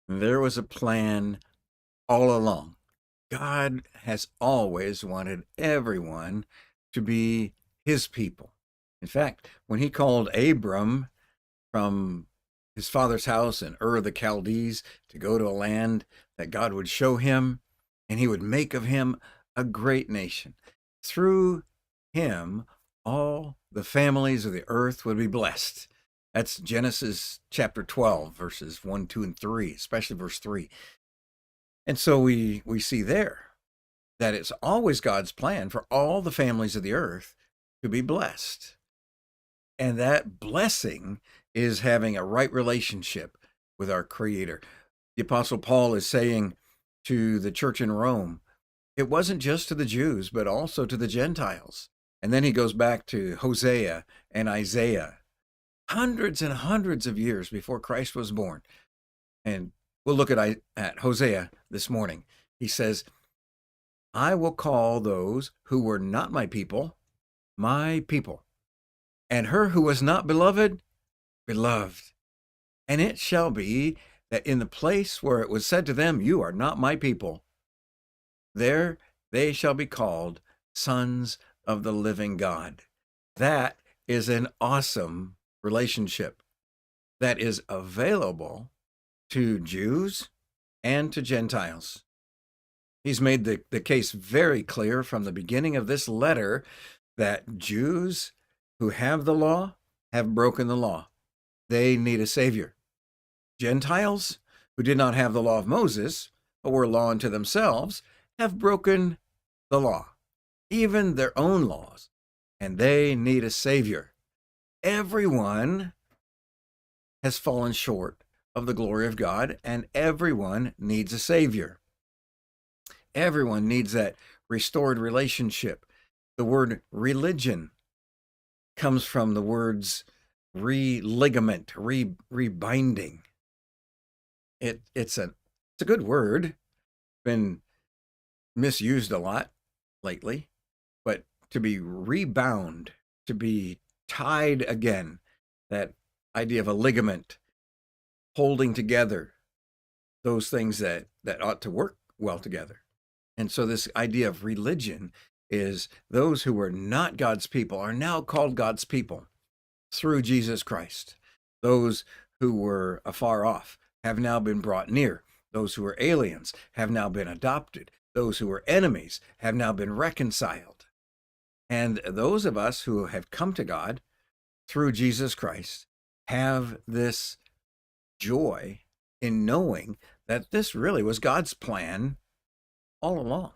There was a plan all along. God has always wanted everyone to be his people. In fact, when he called Abram from his father's house in Ur of the Chaldees to go to a land that God would show him, and he would make of him a great nation. Through him, all the families of the earth would be blessed. That's Genesis chapter 12, verses 1, 2, and 3, especially verse 3. And so we see there that it's always God's plan for all the families of the earth to be blessed. And that blessing is having a right relationship with our Creator. The Apostle Paul is saying to the church in Rome, it wasn't just to the Jews, but also to the Gentiles. And then he goes back to Hosea and Isaiah, hundreds and hundreds of years before Christ was born. And we'll look at Hosea this morning. He says, I will call those who were not my people, and her who was not beloved, beloved. And it shall be that in the place where it was said to them, you are not my people, there they shall be called sons of the living God. That is an awesome relationship that is available to Jews and to Gentiles. He's made the case very clear from the beginning of this letter that Jews who have the law have broken the law. They need a Savior. Gentiles who did not have the law of Moses, but were law unto themselves, have broken the law, even their own laws, and they need a Savior. Everyone has fallen short of the glory of God, and everyone needs a Savior. Everyone needs that restored relationship. The word religion comes from the words religament, rebinding. It's a good word, been misused a lot lately, but to be rebound, to be tied again, that idea of a ligament holding together those things that ought to work well together. And so this idea of religion is those who were not God's people are now called God's people through Jesus Christ. Those who were afar off have now been brought near. Those who were aliens have now been adopted. Those who were enemies have now been reconciled. And those of us who have come to God through Jesus Christ have this joy in knowing that this really was God's plan all along.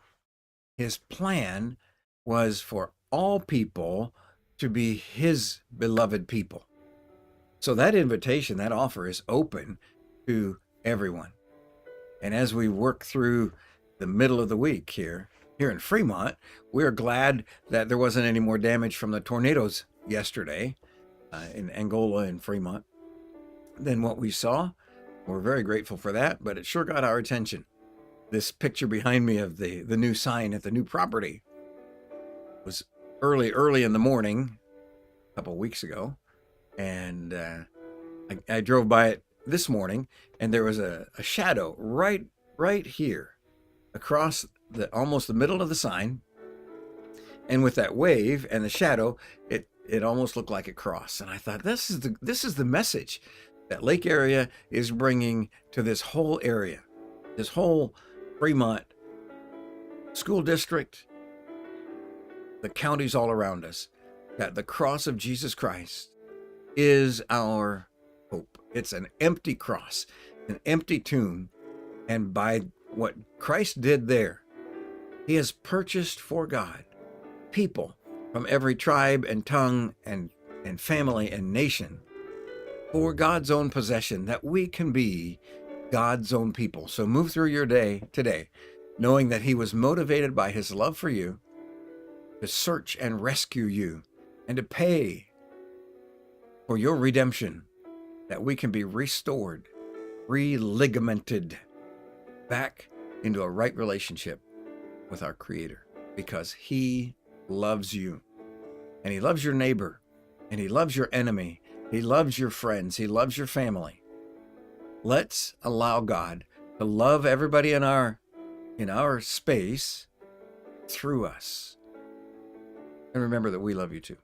His plan was for all people to be his beloved people. So that invitation, that offer is open to everyone. And as we work through the middle of the week here in Fremont, we're glad that there wasn't any more damage from the tornadoes yesterday in Angola and Fremont than what we saw. We're very grateful for that, but it sure got our attention. This picture behind me of the new sign at the new property was early in the morning, a couple of weeks ago, and I drove by it this morning, and there was a shadow right here across almost the middle of the sign, and with that wave and the shadow, it almost looked like a cross. And I thought, this is the message that Lake Area is bringing to this whole area, this whole Fremont school district, the counties all around us, that the cross of Jesus Christ is our hope. It's an empty cross, an empty tomb. And by what Christ did there, he has purchased for God people from every tribe and tongue and family and nation for God's own possession, that we can be God's own people. So move through your day today, knowing that he was motivated by his love for you to search and rescue you and to pay for your redemption, that we can be restored, religamented back into a right relationship with our Creator, because he loves you, and he loves your neighbor, and he loves your enemy, he loves your friends, he loves your family. Let's allow God to love everybody in our space through us. And remember that we love you too.